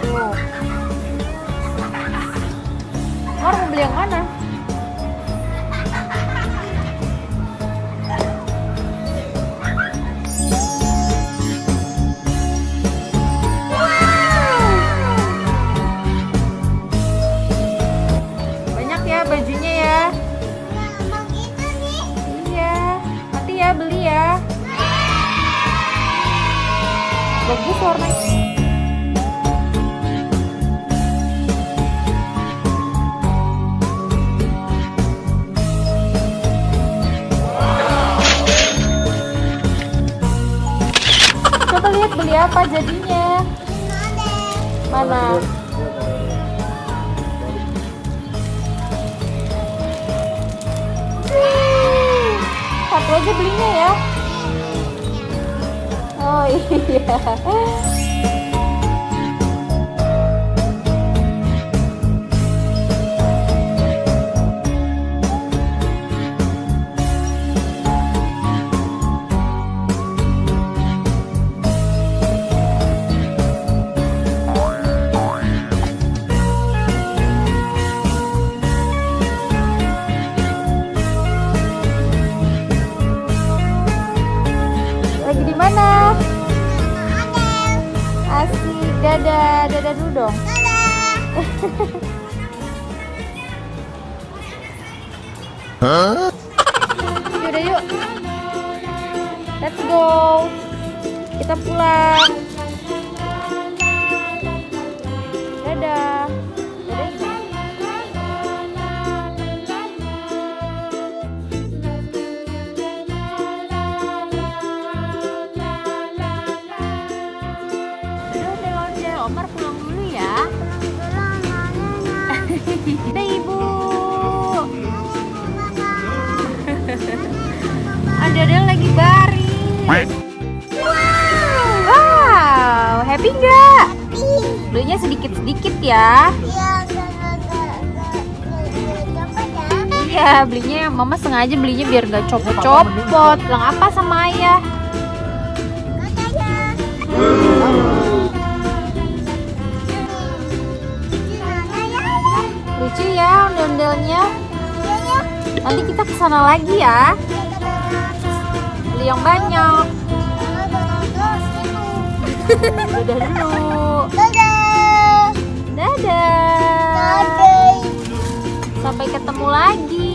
Tuh. Mar mau beli yang mana? Banyak ya bajunya ya. Iya, nanti ya beli ya. Bagus warnanya. Coba lihat beli apa jadinya. Mana? Satu aja belinya ya. Oh iya. Lagi di mana? Asik, dadah, dadah dulu dong. Yaudah yuk, let's go. Kita pulang. Dadah. Dadah. Omar pulang dulu ya. Dadah ibu. Ada lagi baris. Wow, happy nggak? Belinya sedikit-sedikit ya. Iya, belinya mama sengaja belinya biar nggak copot-copot. Bilang apa sama ayah? Lucu ya ondel-ondelnya. Nanti kita kesana lagi ya. Beli yang banyak. Dadah dulu. Dadah. Sampai ketemu lagi.